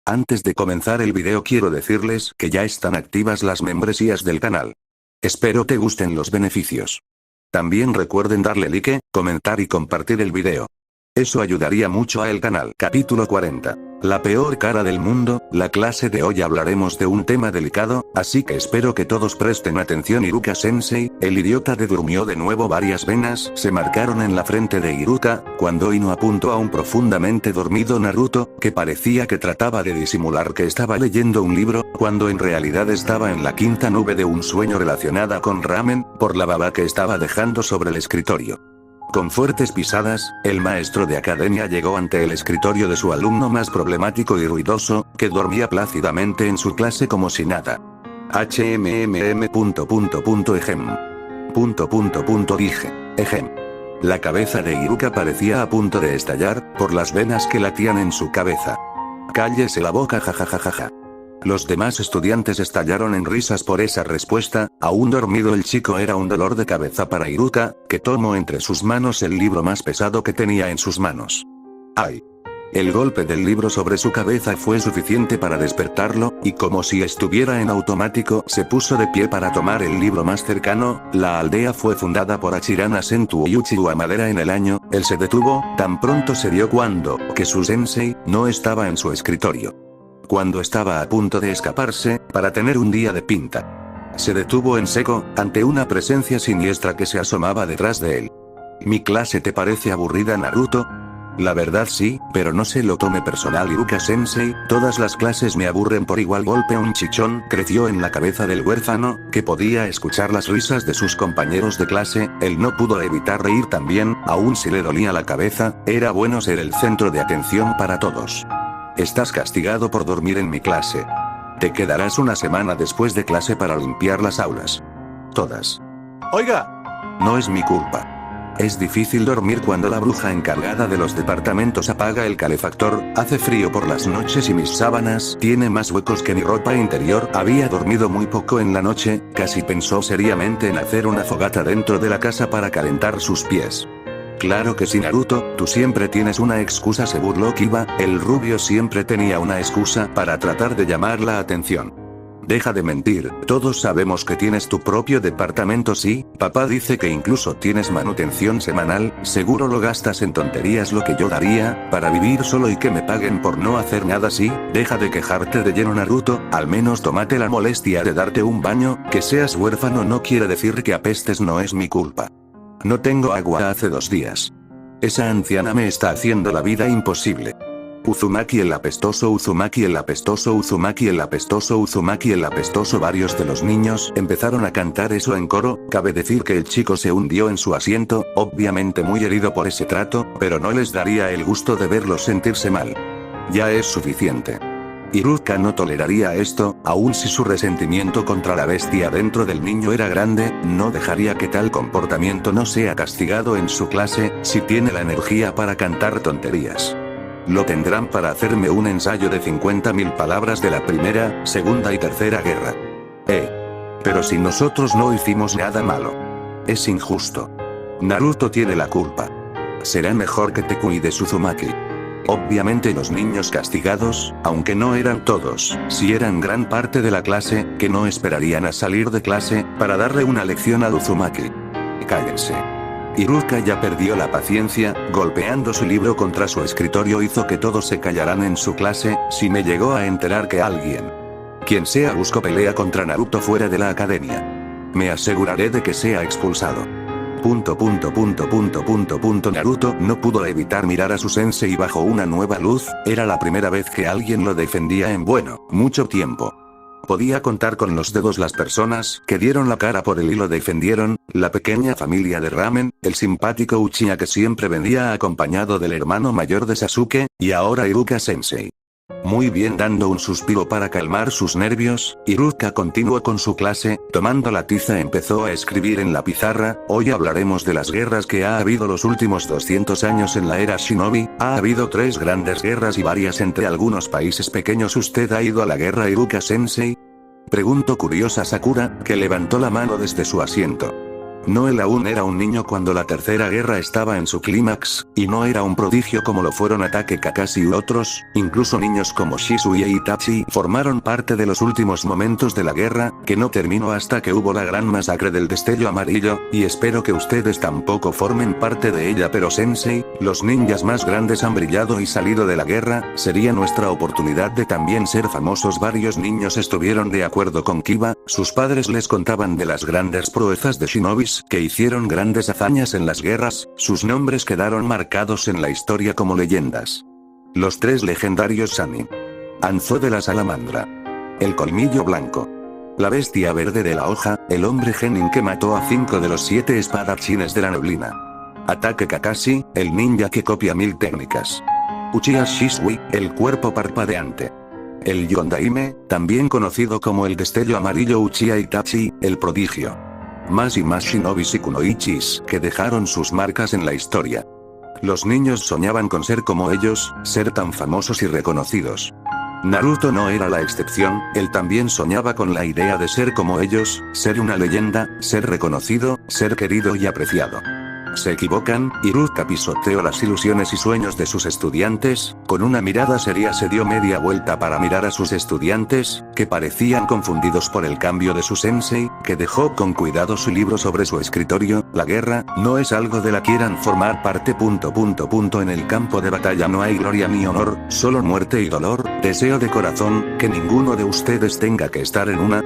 Antes de comenzar el video quiero decirles que ya están activas las membresías del canal. Espero te gusten los beneficios. También recuerden darle like, comentar y compartir el video. Eso ayudaría mucho al canal. Capítulo 40. La peor cara del mundo. La clase de hoy hablaremos de un tema delicado, así que espero que todos presten atención. Iruka-sensei, el idiota durmió de nuevo. Varias venas se marcaron en la frente de Iruka, cuando Ino apuntó a un profundamente dormido Naruto, que parecía que trataba de disimular que estaba leyendo un libro, cuando en realidad estaba en la quinta nube de un sueño relacionada con ramen, por la baba que estaba dejando sobre el escritorio. Con fuertes pisadas, el maestro de academia llegó ante el escritorio de su alumno más problemático y ruidoso, que dormía plácidamente en su clase como si nada. Dije. Ejem. La cabeza de Iruka parecía a punto de estallar, por las venas que latían en su cabeza. Cállese la boca, jajajajaja. Los demás estudiantes estallaron en risas por esa respuesta. Aún dormido el chico era un dolor de cabeza para Iruka, que tomó entre sus manos el libro más pesado que tenía en sus manos. ¡Ay! El golpe del libro sobre su cabeza fue suficiente para despertarlo, y como si estuviera en automático, se puso de pie para tomar el libro más cercano. La aldea fue fundada por Hachirana Sentu y Uchiwa Madera en el año. Él se detuvo, tan pronto se dio cuando, que su sensei, no estaba en su escritorio. Cuando estaba a punto de escaparse, para tener un día de pinta. Se detuvo en seco, ante una presencia siniestra que se asomaba detrás de él. ¿Mi clase te parece aburrida, Naruto? La verdad sí, pero no se lo tome personal, Iruka-sensei, todas las clases me aburren por igual. Golpe. Un chichón creció en la cabeza del huérfano, que podía escuchar las risas de sus compañeros de clase. Él no pudo evitar reír también, aun si le dolía la cabeza. Era bueno ser el centro de atención para todos. Estás castigado por dormir en mi clase. Te quedarás una semana después de clase para limpiar las aulas. Todas. Oiga. No es mi culpa. Es difícil dormir cuando la bruja encargada de los departamentos apaga el calefactor, hace frío por las noches y mis sábanas tiene más huecos que mi ropa interior. Había dormido muy poco en la noche, casi pensó seriamente en hacer una fogata dentro de la casa para calentar sus pies. Claro que sí, Naruto, tú siempre tienes una excusa, se burló Kiba. El rubio siempre tenía una excusa para tratar de llamar la atención. Deja de mentir, todos sabemos que tienes tu propio departamento. Sí, papá dice que incluso tienes manutención semanal. Seguro lo gastas en tonterías, lo que yo daría para vivir solo y que me paguen por no hacer nada. Sí, deja de quejarte de lleno, Naruto, al menos tómate la molestia de darte un baño. Que seas huérfano no quiere decir que apestes, no es mi culpa. No tengo agua hace 2 días. Esa anciana me está haciendo la vida imposible. Uzumaki el apestoso, Uzumaki el apestoso, Uzumaki el apestoso, Uzumaki el apestoso. Varios de los niños empezaron a cantar eso en coro. Cabe decir que el chico se hundió en su asiento, obviamente muy herido por ese trato, pero no les daría el gusto de verlos sentirse mal. Ya es suficiente. Iruka no toleraría esto, aun si su resentimiento contra la bestia dentro del niño era grande, no dejaría que tal comportamiento no sea castigado en su clase. Si tiene la energía para cantar tonterías, lo tendrán para hacerme un ensayo de 50.000 palabras de la Primera, Segunda y Tercera Guerra. Pero si nosotros no hicimos nada malo. Es injusto. Naruto tiene la culpa. Será mejor que te cuides, Uzumaki. Obviamente los niños castigados, aunque no eran todos, sí eran gran parte de la clase, que no esperarían a salir de clase, para darle una lección a Uzumaki. Cállense. Iruka ya perdió la paciencia, golpeando su libro contra su escritorio hizo que todos se callaran en su clase. Si me llegó a enterar que alguien, quien sea, buscó pelea contra Naruto fuera de la academia, me aseguraré de que sea expulsado. Naruto no pudo evitar mirar a su sensei bajo una nueva luz. Era la primera vez que alguien lo defendía en mucho tiempo. Podía contar con los dedos las personas que dieron la cara por él y lo defendieron. La pequeña familia de Ramen, el simpático Uchiha que siempre venía acompañado del hermano mayor de Sasuke, y ahora Iruka-sensei. Muy bien. Dando un suspiro para calmar sus nervios, Iruka continuó con su clase. Tomando la tiza empezó a escribir en la pizarra. Hoy hablaremos de las guerras que ha habido los últimos 200 años en la era Shinobi. Ha habido 3 grandes guerras y varias entre algunos países pequeños. ¿Usted ha ido a la guerra, Iruka-sensei? Preguntó curiosa Sakura, que levantó la mano desde su asiento. No, él aún era un niño cuando la tercera guerra estaba en su clímax, y no era un prodigio como lo fueron Atake Kakashi u otros, incluso niños como Shizuya y Itachi formaron parte de los últimos momentos de la guerra, que no terminó hasta que hubo la gran masacre del destello amarillo, y espero que ustedes tampoco formen parte de ella, pero Sensei, los ninjas más grandes han brillado y salido de la guerra, sería nuestra oportunidad de también ser famosos. Varios niños estuvieron de acuerdo con Kiba, sus padres les contaban de las grandes proezas de shinobis que hicieron grandes hazañas en las guerras, sus nombres quedaron marcados en la historia como leyendas. Los 3 legendarios Sannin. Anzo de la salamandra. El colmillo blanco. La bestia verde de la hoja, el hombre genin que mató a 5 de los 7 espadachines de la neblina. Atake Kakashi, el ninja que copia 1000 técnicas. Uchiha Shisui, el cuerpo parpadeante. El Yondaime, también conocido como el destello amarillo. Uchiha Itachi, el prodigio. Más y más shinobis y kunoichis que dejaron sus marcas en la historia. Los niños soñaban con ser como ellos, ser tan famosos y reconocidos. Naruto no era la excepción, él también soñaba con la idea de ser como ellos, ser una leyenda, ser reconocido, ser querido y apreciado. Se equivocan, Iruka pisoteó las ilusiones y sueños de sus estudiantes, con una mirada seria se dio media vuelta para mirar a sus estudiantes, que parecían confundidos por el cambio de su sensei, que dejó con cuidado su libro sobre su escritorio. La guerra, no es algo de la quieran formar parte. En el campo de batalla no hay gloria ni honor, solo muerte y dolor, deseo de corazón, que ninguno de ustedes tenga que estar en una.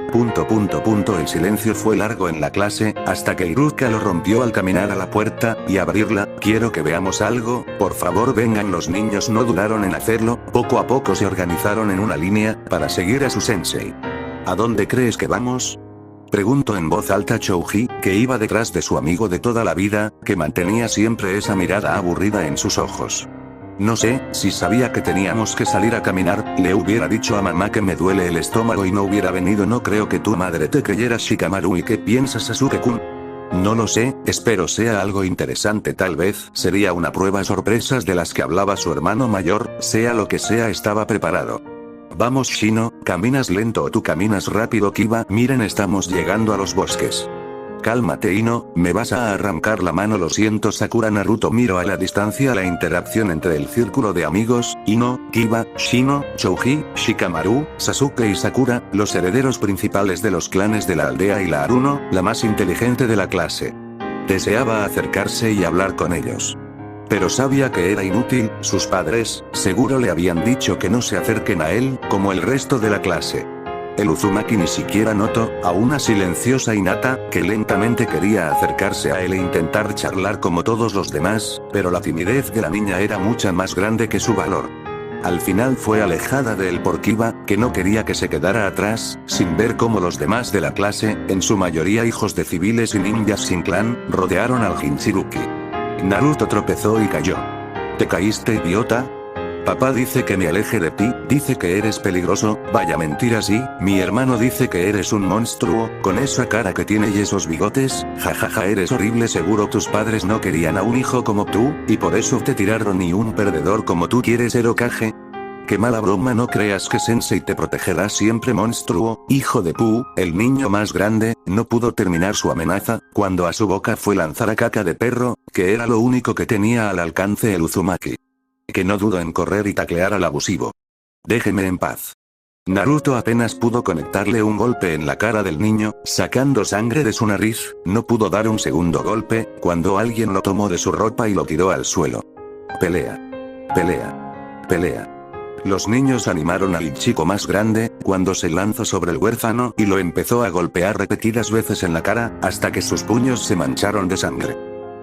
El silencio fue largo en la clase, hasta que Iruka lo rompió al caminar a la puerta y abrirla. Quiero que veamos algo, por favor vengan. Los niños no dudaron en hacerlo, poco a poco se organizaron en una línea, para seguir a su sensei. ¿A dónde crees que vamos? Preguntó en voz alta Chouji, que iba detrás de su amigo de toda la vida, que mantenía siempre esa mirada aburrida en sus ojos. No sé, si sabía que teníamos que salir a caminar, le hubiera dicho a mamá que me duele el estómago y no hubiera venido. No creo que tu madre te creyera, Shikamaru. ¿Y qué piensas, Sasuke-kun? No lo sé, espero sea algo interesante. Tal vez sería una prueba sorpresas de las que hablaba su hermano mayor, sea lo que sea, estaba preparado. Vamos Shino, ¿caminas lento o tú caminas rápido? Kiba, miren, estamos llegando a los bosques. Cálmate Ino, me vas a arrancar la mano. Lo siento Sakura. Naruto miró a la distancia la interacción entre el círculo de amigos, Ino, Kiba, Shino, Chouji, Shikamaru, Sasuke y Sakura, los herederos principales de los clanes de la aldea, y la Aruno, la más inteligente de la clase. Deseaba acercarse y hablar con ellos. Pero sabía que era inútil, sus padres, seguro le habían dicho que no se acerquen a él, como el resto de la clase. El Uzumaki ni siquiera notó, a una silenciosa Hinata, que lentamente quería acercarse a él e intentar charlar como todos los demás, pero la timidez de la niña era mucha más grande que su valor. Al final fue alejada de él por Kiba, que no quería que se quedara atrás, sin ver cómo los demás de la clase, en su mayoría hijos de civiles y ninjas sin clan, rodearon al Jinchuriki. Naruto tropezó y cayó. ¿Te caíste, idiota? Papá dice que me aleje de ti, dice que eres peligroso. Vaya mentira, sí, mi hermano dice que eres un monstruo, con esa cara que tiene y esos bigotes, jajaja, eres horrible. Seguro tus padres no querían a un hijo como tú, y por eso te tiraron. Y un perdedor como tú quieres ser Hokage. Qué mala broma. No creas que Sensei te protegerá siempre, monstruo, hijo de Pu. El niño más grande no pudo terminar su amenaza, cuando a su boca fue lanzar a caca de perro, que era lo único que tenía al alcance el Uzumaki. Que no dudó en correr y taclear al abusivo. Déjeme en paz. Naruto apenas pudo conectarle un golpe en la cara del niño, sacando sangre de su nariz. No pudo dar un segundo golpe, cuando alguien lo tomó de su ropa y lo tiró al suelo. Pelea. Pelea. Pelea. Los niños animaron al chico más grande, cuando se lanzó sobre el huérfano y lo empezó a golpear repetidas veces en la cara, hasta que sus puños se mancharon de sangre.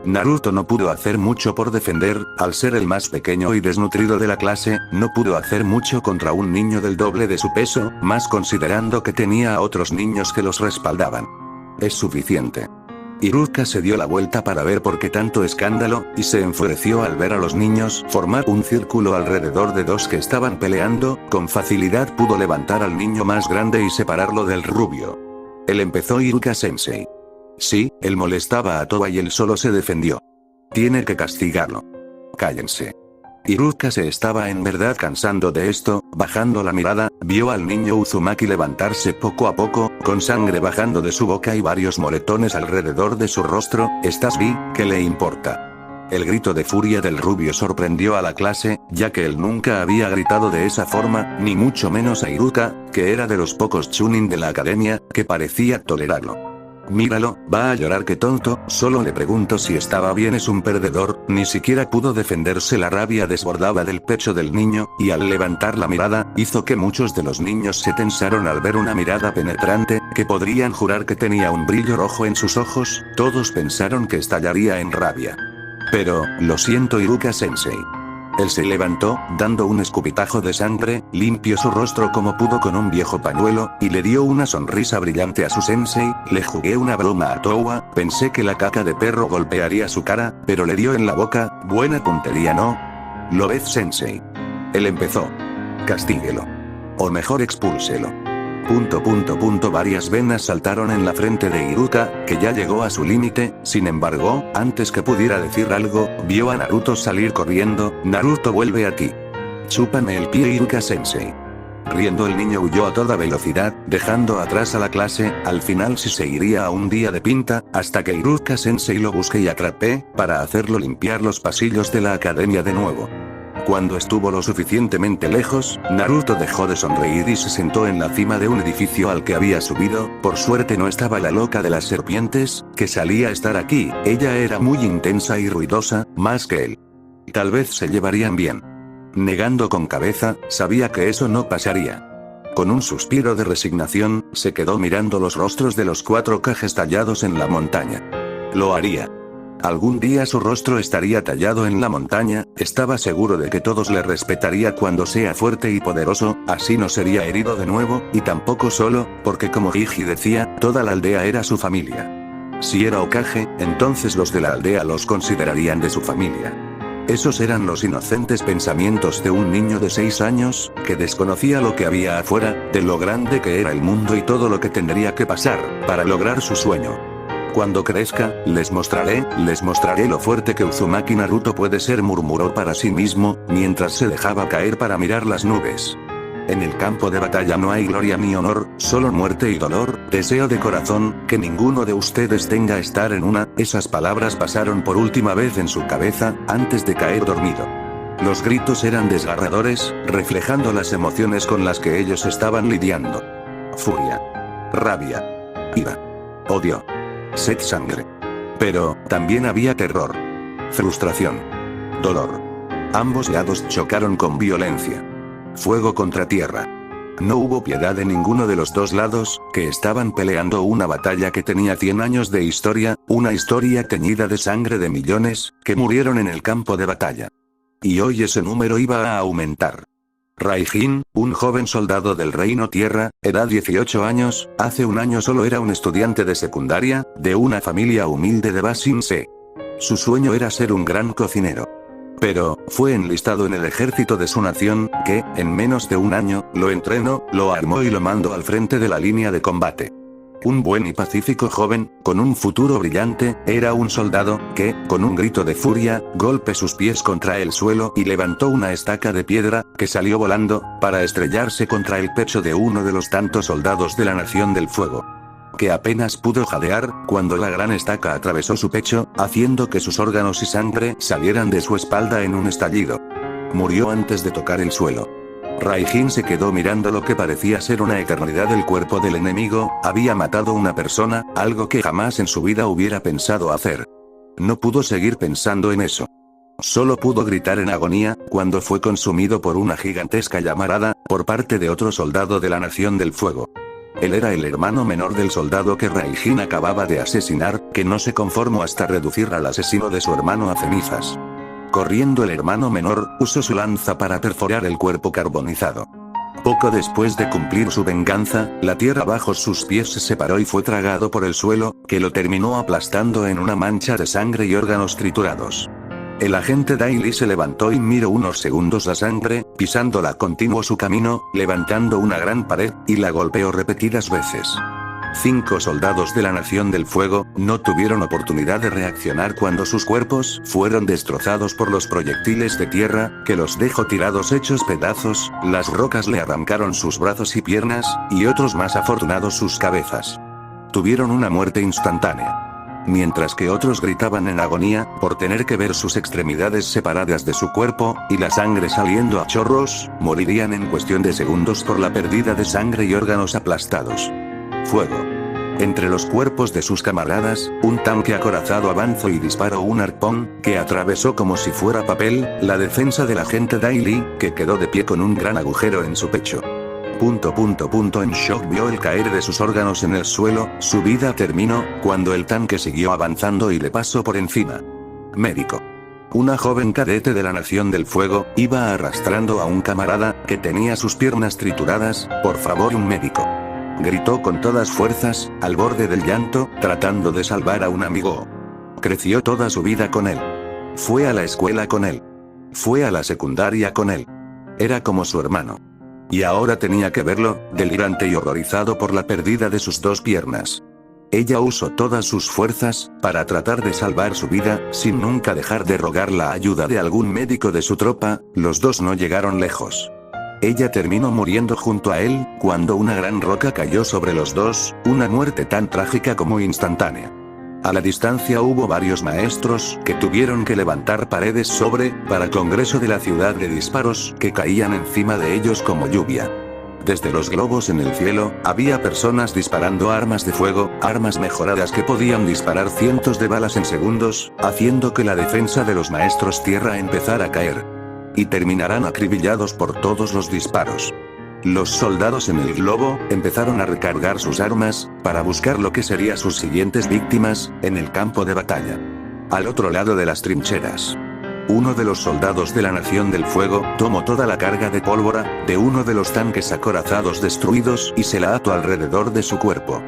Naruto no pudo hacer mucho por defender, al ser el más pequeño y desnutrido de la clase, no pudo hacer mucho contra un niño del doble de su peso, más considerando que tenía a otros niños que los respaldaban. Es suficiente. Iruka se dio la vuelta para ver por qué tanto escándalo, y se enfureció al ver a los niños formar un círculo alrededor de dos que estaban peleando. Con facilidad pudo levantar al niño más grande y separarlo del rubio. Él empezó Iruka-sensei. Sí, él molestaba a Toba y él solo se defendió. Tiene que castigarlo. Cállense. Iruka se estaba en verdad cansando de esto. Bajando la mirada, vio al niño Uzumaki levantarse poco a poco, con sangre bajando de su boca y varios moretones alrededor de su rostro. ¿Estás bien? ¿Qué le importa? El grito de furia del rubio sorprendió a la clase, ya que él nunca había gritado de esa forma, ni mucho menos a Iruka, que era de los pocos chunin de la academia, que parecía tolerarlo. Míralo, va a llorar, qué tonto. Solo le pregunto si estaba bien, es un perdedor. Ni siquiera pudo defenderse. La rabia desbordaba del pecho del niño, y al levantar la mirada, hizo que muchos de los niños se tensaron al ver una mirada penetrante, que podrían jurar que tenía un brillo rojo en sus ojos. Todos pensaron que estallaría en rabia. Pero, lo siento, Iruka-sensei. Él se levantó, dando un escupitajo de sangre, limpió su rostro como pudo con un viejo pañuelo, y le dio una sonrisa brillante a su sensei. Le jugué una broma a Towa, pensé que la caca de perro golpearía su cara, pero le dio en la boca. Buena puntería, ¿no? ¿Lo ves, sensei? Él empezó. Castíguelo. O mejor expúlselo. Varias venas saltaron en la frente de Iruka, que ya llegó a su límite. Sin embargo, antes que pudiera decir algo, vio a Naruto salir corriendo. Naruto, vuelve aquí. Chúpame el pie, Iruka-sensei. Riendo, el niño huyó a toda velocidad, dejando atrás a la clase. Al final se seguiría a un día de pinta, hasta que Iruka-sensei lo busque y atrapé, para hacerlo limpiar los pasillos de la academia de nuevo. Cuando estuvo lo suficientemente lejos, Naruto dejó de sonreír y se sentó en la cima de un edificio al que había subido. Por suerte no estaba la loca de las serpientes, que salía a estar aquí. Ella era muy intensa y ruidosa, más que él. Tal vez se llevarían bien. Negando con cabeza, sabía que eso no pasaría. Con un suspiro de resignación, se quedó mirando los rostros de los 4 Kages tallados en la montaña. Lo haría. Algún día su rostro estaría tallado en la montaña. Estaba seguro de que todos le respetaría cuando sea fuerte y poderoso, así no sería herido de nuevo, y tampoco solo, porque como Hiji decía, toda la aldea era su familia. Si era Hokage, entonces los de la aldea los considerarían de su familia. Esos eran los inocentes pensamientos de un niño de 6 años, que desconocía lo que había afuera, de lo grande que era el mundo y todo lo que tendría que pasar, para lograr su sueño. Cuando crezca, les mostraré lo fuerte que Uzumaki Naruto puede ser, murmuró para sí mismo, mientras se dejaba caer para mirar las nubes. En el campo de batalla no hay gloria ni honor, solo muerte y dolor. Deseo de corazón, que ninguno de ustedes tenga estar en una. Esas palabras pasaron por última vez en su cabeza, antes de caer dormido. Los gritos eran desgarradores, reflejando las emociones con las que ellos estaban lidiando. Furia. Rabia. Ira. Odio. Sed, sangre. Pero, también había terror. Frustración. Dolor. Ambos lados chocaron con violencia. Fuego contra tierra. No hubo piedad de ninguno de los dos lados, que estaban peleando una batalla que tenía 100 años de historia, una historia teñida de sangre de millones, que murieron en el campo de batalla. Y hoy ese número iba a aumentar. Raijin, un joven soldado del Reino Tierra, edad 18 años, hace un año solo era un estudiante de secundaria, de una familia humilde de Bashin-se. Su sueño era ser un gran cocinero. Pero, fue enlistado en el ejército de su nación, que, en menos de un año, lo entrenó, lo armó y lo mandó al frente de la línea de combate. Un buen y pacífico joven, con un futuro brillante, era un soldado, que, con un grito de furia, golpeó sus pies contra el suelo y levantó una estaca de piedra, que salió volando, para estrellarse contra el pecho de uno de los tantos soldados de la Nación del Fuego. Que apenas pudo jadear, cuando la gran estaca atravesó su pecho, haciendo que sus órganos y sangre salieran de su espalda en un estallido. Murió antes de tocar el suelo. Raijin se quedó mirando lo que parecía ser una eternidad. El cuerpo del enemigo había matado a una persona, algo que jamás en su vida hubiera pensado hacer. No pudo seguir pensando en eso. Solo pudo gritar en agonía, cuando fue consumido por una gigantesca llamarada, por parte de otro soldado de la Nación del Fuego. Él era el hermano menor del soldado que Raijin acababa de asesinar, que no se conformó hasta reducir al asesino de su hermano a cenizas. Corriendo, el hermano menor usó su lanza para perforar el cuerpo carbonizado. Poco después de cumplir su venganza, la tierra bajo sus pies se separó y fue tragado por el suelo, que lo terminó aplastando en una mancha de sangre y órganos triturados. El agente Daily se levantó y miró unos segundos la sangre, pisándola continuó su camino, levantando una gran pared, y la golpeó repetidas veces. 5 soldados de la Nación del Fuego no tuvieron oportunidad de reaccionar cuando sus cuerpos fueron destrozados por los proyectiles de tierra, que los dejó tirados hechos pedazos. Las rocas le arrancaron sus brazos y piernas, y otros más afortunados sus cabezas. Tuvieron una muerte instantánea. Mientras que otros gritaban en agonía, por tener que ver sus extremidades separadas de su cuerpo, y la sangre saliendo a chorros, morirían en cuestión de segundos por la pérdida de sangre y órganos aplastados. Fuego. Entre los cuerpos de sus camaradas, un tanque acorazado avanzó y disparó un arpón, que atravesó como si fuera papel, la defensa del agente Daily, que quedó de pie con un gran agujero en su pecho. En shock vio el caer de sus órganos en el suelo. Su vida terminó, cuando el tanque siguió avanzando y le pasó por encima. Médico. Una joven cadete de la Nación del Fuego, iba arrastrando a un camarada, que tenía sus piernas trituradas. Por favor, un médico. Gritó con todas fuerzas, al borde del llanto, tratando de salvar a un amigo. Creció toda su vida con él. Fue a la escuela con él. Fue a la secundaria con él. Era como su hermano. Y ahora tenía que verlo, delirante y horrorizado por la pérdida de sus 2 piernas. Ella usó todas sus fuerzas, para tratar de salvar su vida, sin nunca dejar de rogar la ayuda de algún médico de su tropa. Los 2 no llegaron lejos. Ella terminó muriendo junto a él, cuando una gran roca cayó sobre los 2, una muerte tan trágica como instantánea. A la distancia hubo varios maestros, que tuvieron que levantar paredes para Congreso de la ciudad de disparos, que caían encima de ellos como lluvia. Desde los globos en el cielo, había personas disparando armas de fuego, armas mejoradas que podían disparar cientos de balas en segundos, haciendo que la defensa de los maestros tierra empezara a caer. Y terminarán acribillados por todos los disparos. Los soldados en el globo, empezaron a recargar sus armas, para buscar lo que serían sus siguientes víctimas, en el campo de batalla. Al otro lado de las trincheras. Uno de los soldados de la Nación del Fuego, tomó toda la carga de pólvora, de uno de los tanques acorazados destruidos y se la ató alrededor de su cuerpo.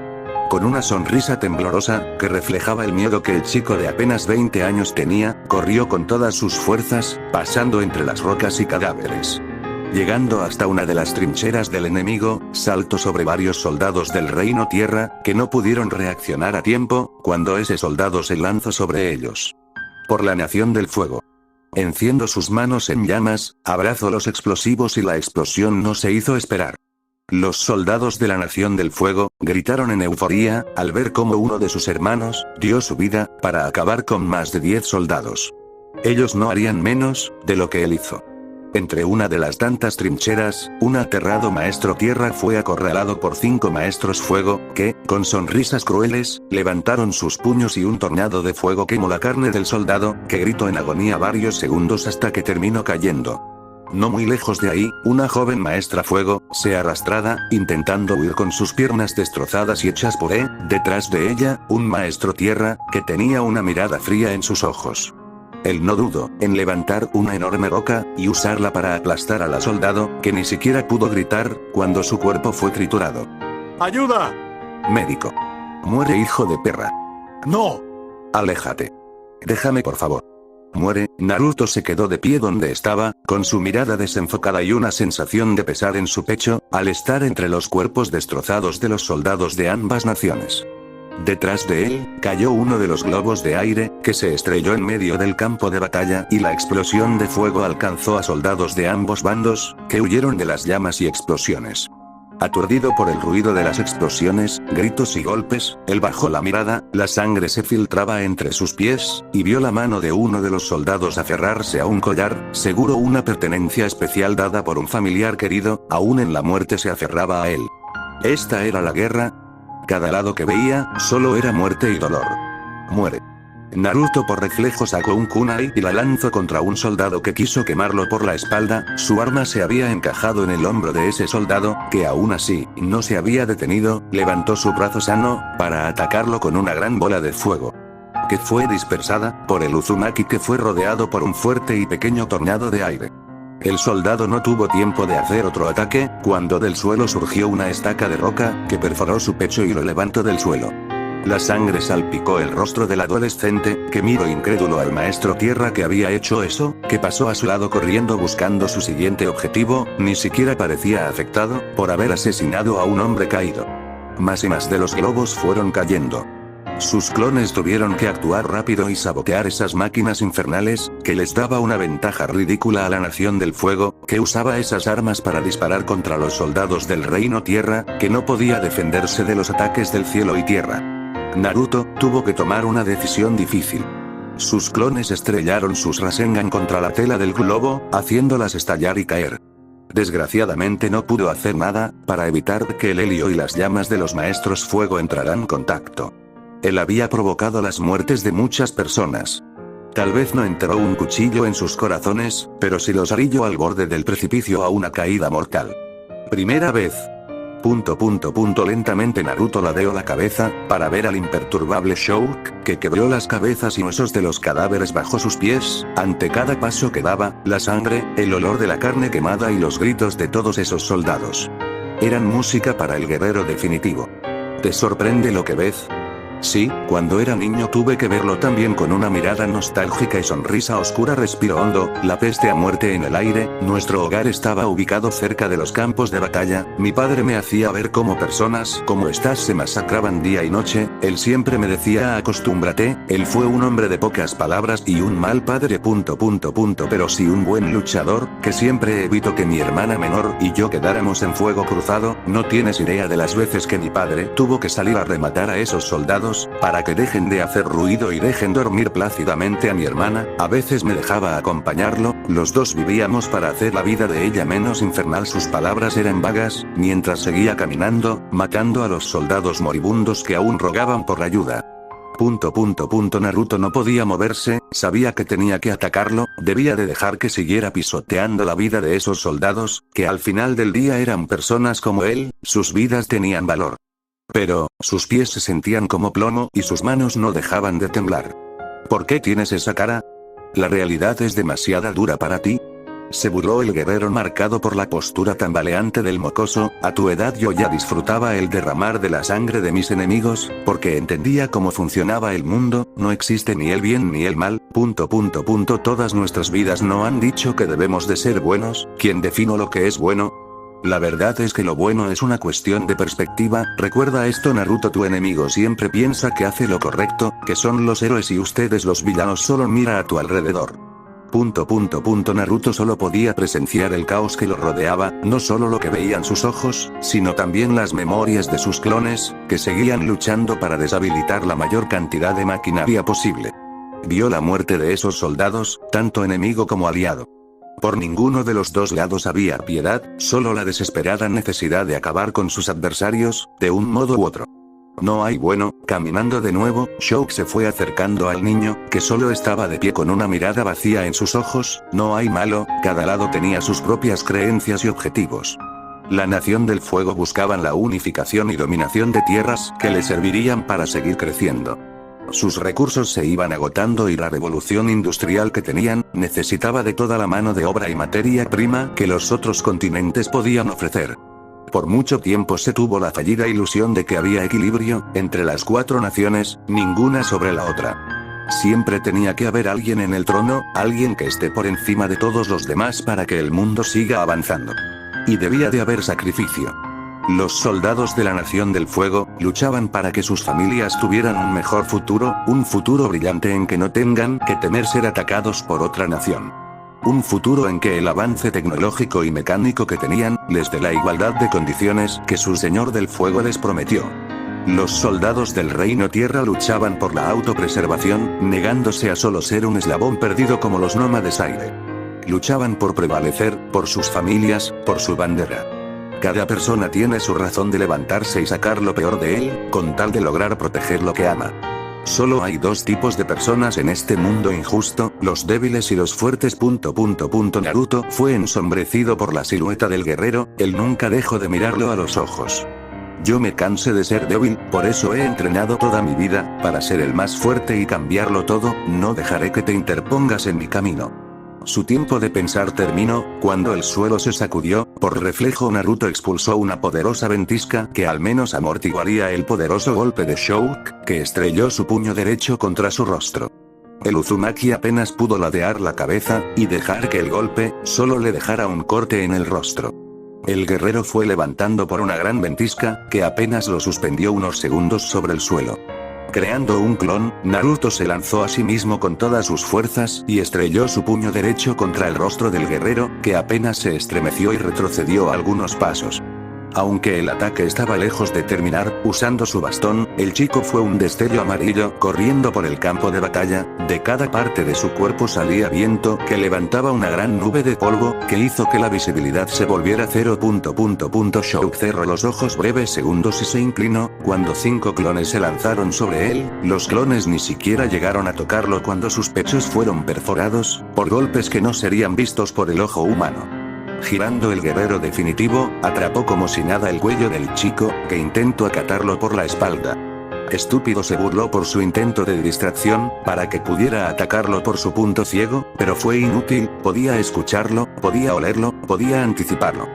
Con una sonrisa temblorosa, que reflejaba el miedo que el chico de apenas 20 años tenía, corrió con todas sus fuerzas, pasando entre las rocas y cadáveres. Llegando hasta una de las trincheras del enemigo, saltó sobre varios soldados del Reino Tierra, que no pudieron reaccionar a tiempo, cuando ese soldado se lanzó sobre ellos. Por la Nación del Fuego. Enciendo sus manos en llamas, abrazó los explosivos y la explosión no se hizo esperar. Los soldados de la Nación del Fuego, gritaron en euforía, al ver cómo uno de sus hermanos, dio su vida, para acabar con más de 10 soldados. Ellos no harían menos, de lo que él hizo. Entre una de las tantas trincheras, un aterrado maestro tierra fue acorralado por 5 maestros fuego, que, con sonrisas crueles, levantaron sus puños y un tornado de fuego quemó la carne del soldado, que gritó en agonía varios segundos hasta que terminó cayendo. No muy lejos de ahí, una joven maestra fuego, se arrastraba, intentando huir con sus piernas destrozadas y hechas puré. Detrás de ella, un maestro tierra, que tenía una mirada fría en sus ojos. Él no dudó en levantar una enorme roca, y usarla para aplastar a la soldado, que ni siquiera pudo gritar, cuando su cuerpo fue triturado. ¡Ayuda! Médico. Muere, hijo de perra. ¡No! Aléjate. Déjame, por favor. Muere. Naruto se quedó de pie donde estaba, con su mirada desenfocada y una sensación de pesar en su pecho, al estar entre los cuerpos destrozados de los soldados de ambas naciones. Detrás de él, cayó uno de los globos de aire, que se estrelló en medio del campo de batalla, y la explosión de fuego alcanzó a soldados de ambos bandos, que huyeron de las llamas y explosiones. Aturdido por el ruido de las explosiones, gritos y golpes, él bajó la mirada, la sangre se filtraba entre sus pies, y vio la mano de uno de los soldados aferrarse a un collar, seguro una pertenencia especial dada por un familiar querido, aún en la muerte se aferraba a él. Esta era la guerra. Cada lado que veía, solo era muerte y dolor. Muere. Naruto por reflejo sacó un kunai y la lanzó contra un soldado que quiso quemarlo por la espalda. Su arma se había encajado en el hombro de ese soldado, que aún así, no se había detenido. Levantó su brazo sano, para atacarlo con una gran bola de fuego, que fue dispersada, por el Uzumaki, que fue rodeado por un fuerte y pequeño tornado de aire. El soldado no tuvo tiempo de hacer otro ataque, cuando del suelo surgió una estaca de roca, que perforó su pecho y lo levantó del suelo. La sangre salpicó el rostro del adolescente, que miró incrédulo al maestro tierra que había hecho eso, que pasó a su lado corriendo buscando su siguiente objetivo. Ni siquiera parecía afectado, por haber asesinado a un hombre caído. Más y más de los globos fueron cayendo. Sus clones tuvieron que actuar rápido y sabotear esas máquinas infernales, que les daba una ventaja ridícula a la Nación del Fuego, que usaba esas armas para disparar contra los soldados del Reino Tierra, que no podía defenderse de los ataques del cielo y tierra. Naruto tuvo que tomar una decisión difícil. Sus clones estrellaron sus Rasengan contra la tela del globo, haciéndolas estallar y caer. Desgraciadamente no pudo hacer nada, para evitar que el helio y las llamas de los maestros fuego entraran en contacto. Él había provocado las muertes de muchas personas. Tal vez no enterró un cuchillo en sus corazones, pero sí los orilló al borde del precipicio a una caída mortal. Primera vez. Lentamente Naruto ladeó la cabeza, para ver al imperturbable Shouk, que quebró las cabezas y huesos de los cadáveres bajo sus pies, ante cada paso que daba, la sangre, el olor de la carne quemada y los gritos de todos esos soldados. Eran música para el guerrero definitivo. ¿Te sorprende lo que ves? Sí, cuando era niño tuve que verlo también con una mirada nostálgica y sonrisa oscura. Respiro hondo, la peste a muerte en el aire, nuestro hogar estaba ubicado cerca de los campos de batalla, mi padre me hacía ver cómo personas como estas se masacraban día y noche, él siempre me decía acostúmbrate, él fue un hombre de pocas palabras y un mal padre. Pero sí un buen luchador, que siempre evitó que mi hermana menor y yo quedáramos en fuego cruzado. No tienes idea de las veces que mi padre tuvo que salir a rematar a esos soldados, para que dejen de hacer ruido y dejen dormir plácidamente a mi hermana. A veces me dejaba acompañarlo, los dos vivíamos para hacer la vida de ella menos infernal. Sus palabras eran vagas, mientras seguía caminando, matando a los soldados moribundos que aún rogaban por ayuda. Naruto no podía moverse, sabía que tenía que atacarlo, debía de dejar que siguiera pisoteando la vida de esos soldados, que al final del día eran personas como él, sus vidas tenían valor. Pero, sus pies se sentían como plomo y sus manos no dejaban de temblar. ¿Por qué tienes esa cara? ¿La realidad es demasiado dura para ti? Se burló el guerrero marcado por la postura tambaleante del mocoso. A tu edad yo ya disfrutaba el derramar de la sangre de mis enemigos, porque entendía cómo funcionaba el mundo, no existe ni el bien ni el mal. Todas nuestras vidas no han dicho que debemos de ser buenos. ¿Quién define lo que es bueno? La verdad es que lo bueno es una cuestión de perspectiva. Recuerda esto, Naruto, tu enemigo siempre piensa que hace lo correcto, que son los héroes y ustedes los villanos. Solo mira a tu alrededor. Naruto solo podía presenciar el caos que lo rodeaba, no solo lo que veían sus ojos, sino también las memorias de sus clones, que seguían luchando para deshabilitar la mayor cantidad de maquinaria posible. Vio la muerte de esos soldados, tanto enemigo como aliado. Por ninguno de los dos lados había piedad, solo la desesperada necesidad de acabar con sus adversarios, de un modo u otro. No hay bueno. Caminando de nuevo, Shouk se fue acercando al niño, que solo estaba de pie con una mirada vacía en sus ojos. No hay malo, cada lado tenía sus propias creencias y objetivos. La Nación del Fuego buscaban la unificación y dominación de tierras que le servirían para seguir creciendo. Sus recursos se iban agotando y la revolución industrial que tenían, necesitaba de toda la mano de obra y materia prima que los otros continentes podían ofrecer. Por mucho tiempo se tuvo la fallida ilusión de que había equilibrio entre las cuatro naciones, ninguna sobre la otra. Siempre tenía que haber alguien en el trono, alguien que esté por encima de todos los demás para que el mundo siga avanzando. Y debía de haber sacrificio. Los soldados de la Nación del Fuego luchaban para que sus familias tuvieran un mejor futuro, un futuro brillante en que no tengan que temer ser atacados por otra nación. Un futuro en que el avance tecnológico y mecánico que tenían les dé la igualdad de condiciones que su Señor del Fuego les prometió. Los soldados del Reino Tierra luchaban por la autopreservación, negándose a solo ser un eslabón perdido como los nómades aire. Luchaban por prevalecer, por sus familias, por su bandera. Cada persona tiene su razón de levantarse y sacar lo peor de él, con tal de lograr proteger lo que ama. Solo hay dos tipos de personas en este mundo injusto, los débiles y los fuertes. Naruto fue ensombrecido por la silueta del guerrero, él nunca dejó de mirarlo a los ojos. Yo me cansé de ser débil, por eso he entrenado toda mi vida, para ser el más fuerte y cambiarlo todo. No dejaré que te interpongas en mi camino. Su tiempo de pensar terminó, cuando el suelo se sacudió. Por reflejo Naruto expulsó una poderosa ventisca que al menos amortiguaría el poderoso golpe de Shouk, que estrelló su puño derecho contra su rostro. El Uzumaki apenas pudo ladear la cabeza, y dejar que el golpe, solo le dejara un corte en el rostro. El guerrero fue levantando por una gran ventisca, que apenas lo suspendió unos segundos sobre el suelo. Creando un clon, Naruto se lanzó a sí mismo con todas sus fuerzas y estrelló su puño derecho contra el rostro del guerrero, que apenas se estremeció y retrocedió algunos pasos. Aunque el ataque estaba lejos de terminar, usando su bastón, el chico fue un destello amarillo corriendo por el campo de batalla. De cada parte de su cuerpo salía viento que levantaba una gran nube de polvo, que hizo que la visibilidad se volviera cero. Shock cerró los ojos breves segundos y se inclinó. Cuando 5 clones se lanzaron sobre él, los clones ni siquiera llegaron a tocarlo cuando sus pechos fueron perforados por golpes que no serían vistos por el ojo humano. Girando el guerrero definitivo, atrapó como si nada el cuello del chico, que intentó acatarlo por la espalda. Estúpido se burló por su intento de distracción, para que pudiera atacarlo por su punto ciego, pero fue inútil, podía escucharlo, podía olerlo, podía anticiparlo.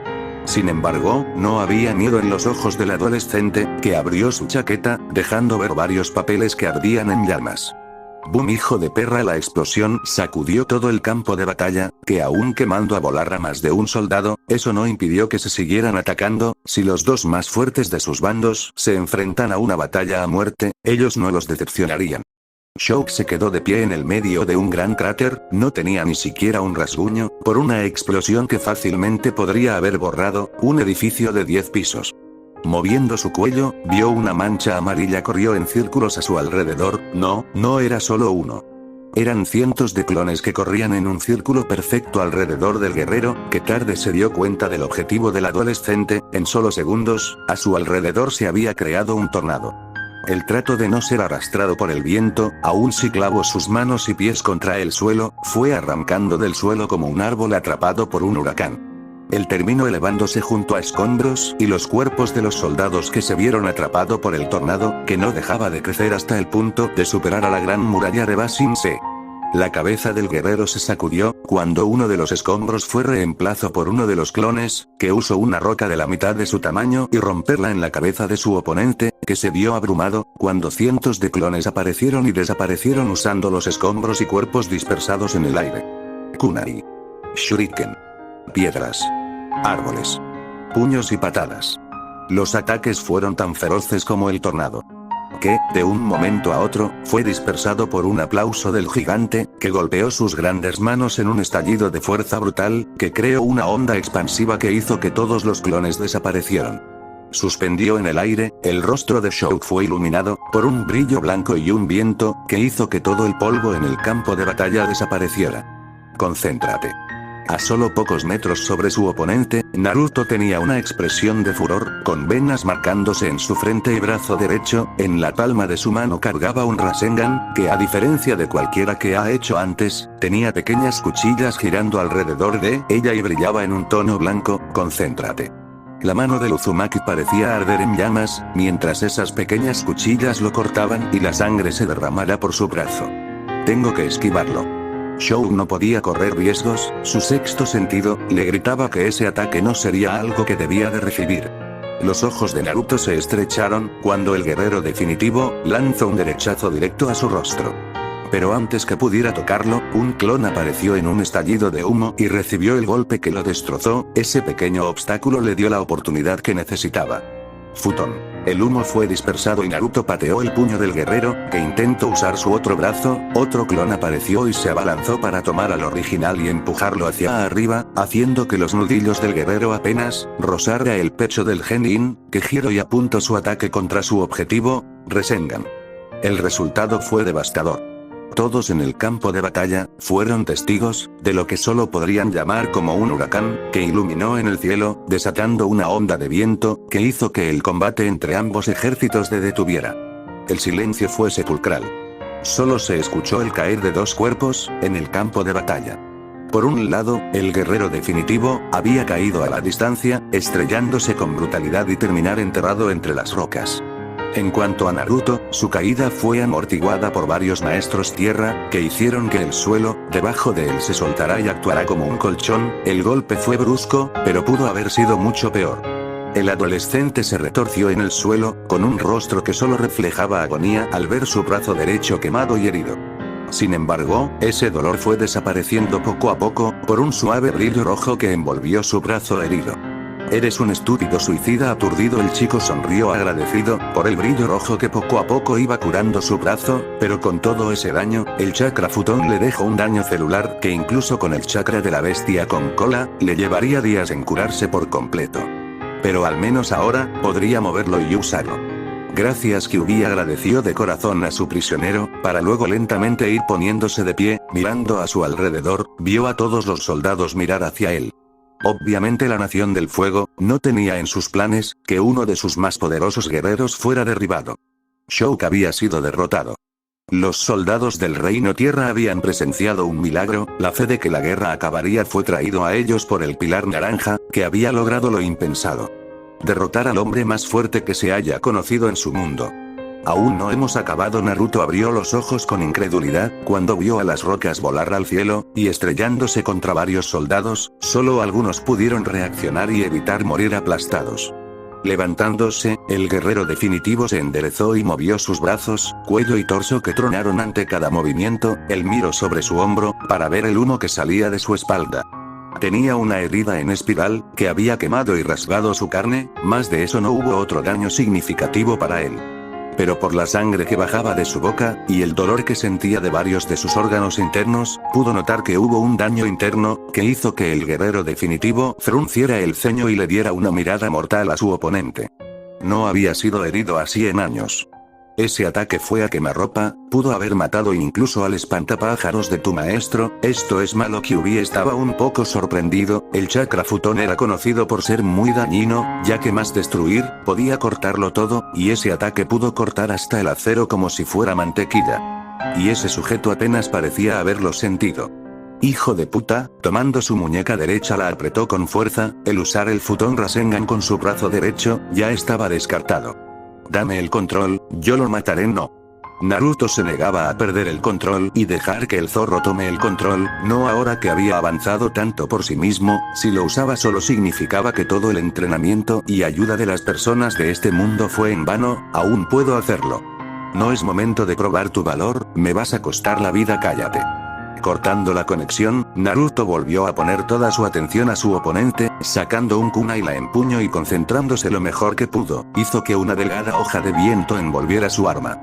Sin embargo, no había miedo en los ojos del adolescente, que abrió su chaqueta, dejando ver varios papeles que ardían en llamas. ¡Bum, hijo de perra! La explosión sacudió todo el campo de batalla, que aún quemando a volar a más de un soldado, eso no impidió que se siguieran atacando. Si los dos más fuertes de sus bandos se enfrentan a una batalla a muerte, ellos no los decepcionarían. Shock se quedó de pie en el medio de un gran cráter, no tenía ni siquiera un rasguño, por una explosión que fácilmente podría haber borrado un edificio de 10 pisos. Moviendo su cuello, vio una mancha amarilla corrió en círculos a su alrededor. No era solo uno. Eran cientos de clones que corrían en un círculo perfecto alrededor del guerrero, que tarde se dio cuenta del objetivo del adolescente. En solo segundos, a su alrededor se había creado un tornado. El trato de no ser arrastrado por el viento, aun si clavó sus manos y pies contra el suelo, fue arrancando del suelo como un árbol atrapado por un huracán. Él terminó elevándose junto a escombros y los cuerpos de los soldados que se vieron atrapados por el tornado, que no dejaba de crecer hasta el punto de superar a la gran muralla de Ba Sing Se. La cabeza del guerrero se sacudió, cuando uno de los escombros fue reemplazado por uno de los clones, que usó una roca de la mitad de su tamaño y romperla en la cabeza de su oponente, que se vio abrumado, cuando cientos de clones aparecieron y desaparecieron usando los escombros y cuerpos dispersados en el aire. Kunai. Shuriken. Piedras. Árboles. Puños y patadas. Los ataques fueron tan feroces como el tornado, que, de un momento a otro, fue dispersado por un aplauso del gigante, que golpeó sus grandes manos en un estallido de fuerza brutal, que creó una onda expansiva que hizo que todos los clones desaparecieran. Suspendió en el aire, el rostro de Shock fue iluminado por un brillo blanco y un viento, que hizo que todo el polvo en el campo de batalla desapareciera. Concéntrate. A solo pocos metros sobre su oponente, Naruto tenía una expresión de furor, con venas marcándose en su frente y brazo derecho. En la palma de su mano cargaba un Rasengan, que a diferencia de cualquiera que ha hecho antes, tenía pequeñas cuchillas girando alrededor de ella y brillaba en un tono blanco. Concéntrate. La mano del Uzumaki parecía arder en llamas, mientras esas pequeñas cuchillas lo cortaban y la sangre se derramara por su brazo. Tengo que esquivarlo. Shock no podía correr riesgos, su sexto sentido le gritaba que ese ataque no sería algo que debía de recibir. Los ojos de Naruto se estrecharon, cuando el guerrero definitivo lanzó un derechazo directo a su rostro. Pero antes que pudiera tocarlo, un clon apareció en un estallido de humo y recibió el golpe que lo destrozó. Ese pequeño obstáculo le dio la oportunidad que necesitaba. Futón. El humo fue dispersado y Naruto pateó el puño del guerrero, que intentó usar su otro brazo. Otro clon apareció y se abalanzó para tomar al original y empujarlo hacia arriba, haciendo que los nudillos del guerrero apenas rozara el pecho del Genin, que giró y apuntó su ataque contra su objetivo, Rasengan. El resultado fue devastador. Todos en el campo de batalla fueron testigos de lo que solo podrían llamar como un huracán, que iluminó en el cielo, desatando una onda de viento, que hizo que el combate entre ambos ejércitos se detuviera. El silencio fue sepulcral. Solo se escuchó el caer de dos cuerpos en el campo de batalla. Por un lado, el guerrero definitivo había caído a la distancia, estrellándose con brutalidad y terminar enterrado entre las rocas. En cuanto a Naruto, su caída fue amortiguada por varios maestros tierra, que hicieron que el suelo debajo de él se soltara y actuara como un colchón. El golpe fue brusco, pero pudo haber sido mucho peor. El adolescente se retorció en el suelo, con un rostro que solo reflejaba agonía al ver su brazo derecho quemado y herido. Sin embargo, ese dolor fue desapareciendo poco a poco, por un suave brillo rojo que envolvió su brazo herido. Eres un estúpido suicida aturdido. El chico sonrió agradecido por el brillo rojo que poco a poco iba curando su brazo, pero con todo ese daño, el chakra futón le dejó un daño celular que incluso con el chakra de la bestia con cola, le llevaría días en curarse por completo. Pero al menos ahora, podría moverlo y usarlo. Gracias. Kyuubi agradeció de corazón a su prisionero, para luego lentamente ir poniéndose de pie, mirando a su alrededor, vio a todos los soldados mirar hacia él. Obviamente la Nación del Fuego, no tenía en sus planes, que uno de sus más poderosos guerreros fuera derribado. Shulk había sido derrotado. Los soldados del Reino Tierra habían presenciado un milagro, la fe de que la guerra acabaría fue traído a ellos por el Pilar Naranja, que había logrado lo impensado. Derrotar al hombre más fuerte que se haya conocido en su mundo. Aún no hemos acabado. Naruto abrió los ojos con incredulidad, cuando vio a las rocas volar al cielo, y estrellándose contra varios soldados, solo algunos pudieron reaccionar y evitar morir aplastados. Levantándose, el guerrero definitivo se enderezó y movió sus brazos, cuello y torso que tronaron ante cada movimiento, él miró sobre su hombro, para ver el humo que salía de su espalda. Tenía una herida en espiral, que había quemado y rasgado su carne, más de eso no hubo otro daño significativo para él. Pero por la sangre que bajaba de su boca, y el dolor que sentía de varios de sus órganos internos, pudo notar que hubo un daño interno, que hizo que el guerrero definitivo frunciera el ceño y le diera una mirada mortal a su oponente. No había sido herido así en años. Ese ataque fue a quemarropa, pudo haber matado incluso al espantapájaros de tu maestro. Esto es malo. Kyuubi estaba un poco sorprendido, el chakra futón era conocido por ser muy dañino, ya que más destruir, podía cortarlo todo, y ese ataque pudo cortar hasta el acero como si fuera mantequilla. Y ese sujeto apenas parecía haberlo sentido. Hijo de puta, tomando su muñeca derecha la apretó con fuerza, el usar el futón Rasengan con su brazo derecho, ya estaba descartado. Dame el control, yo lo mataré. No. Naruto se negaba a perder el control y dejar que el zorro tome el control, no ahora que había avanzado tanto por sí mismo. Si lo usaba solo significaba que todo el entrenamiento y ayuda de las personas de este mundo fue en vano. Aún puedo hacerlo. No es momento de probar tu valor, me vas a costar la vida. Cállate. Cortando la conexión, Naruto volvió a poner toda su atención a su oponente, sacando un kunai la empuño y concentrándose lo mejor que pudo, hizo que una delgada hoja de viento envolviera su arma.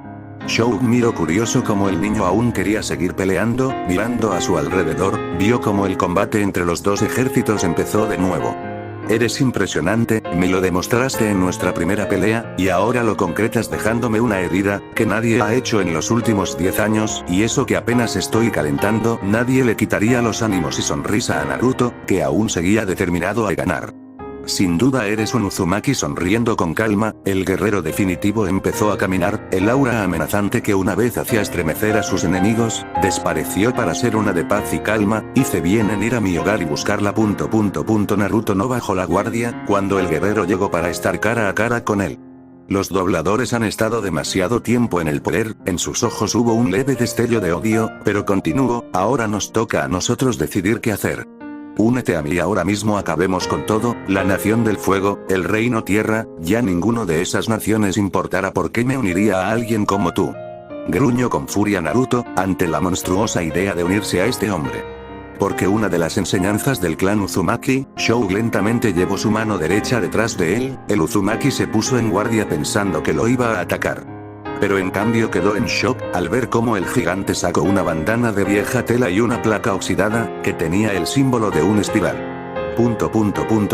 Shulk miró curioso como el niño aún quería seguir peleando, mirando a su alrededor, vio como el combate entre los dos ejércitos empezó de nuevo. Eres impresionante, me lo demostraste en nuestra primera pelea, y ahora lo concretas dejándome una herida, que nadie ha hecho en los últimos 10 años, y eso que apenas estoy calentando. Nadie le quitaría los ánimos y sonrisa a Naruto, que aún seguía determinado a ganar. Sin duda eres un Uzumaki. Sonriendo con calma, el guerrero definitivo empezó a caminar, el aura amenazante que una vez hacía estremecer a sus enemigos, desapareció para ser una de paz y calma. Hice bien en ir a mi hogar y buscarla. Naruto no bajó la guardia, cuando el guerrero llegó para estar cara a cara con él. Los dobladores han estado demasiado tiempo en el poder, en sus ojos hubo un leve destello de odio, pero continuó, ahora nos toca a nosotros decidir qué hacer. Únete a mí ahora mismo, acabemos con todo, la Nación del Fuego, el Reino Tierra, ya ninguno de esas naciones importará. ¿Por qué me uniría a alguien como tú? Gruñó con furia Naruto, ante la monstruosa idea de unirse a este hombre. Porque una de las enseñanzas del clan Uzumaki, Shulk lentamente llevó su mano derecha detrás de él, el Uzumaki se puso en guardia pensando que lo iba a atacar. Pero en cambio quedó en shock, al ver cómo el gigante sacó una bandana de vieja tela y una placa oxidada, que tenía el símbolo de un espiral.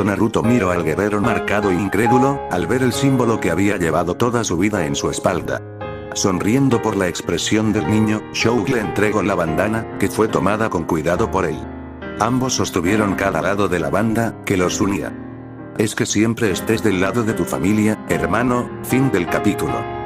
Naruto miró al guerrero marcado e incrédulo, al ver el símbolo que había llevado toda su vida en su espalda. Sonriendo por la expresión del niño, Shulk le entregó la bandana, que fue tomada con cuidado por él. Ambos sostuvieron cada lado de la banda, que los unía. Es que siempre estés del lado de tu familia, hermano. Fin del capítulo.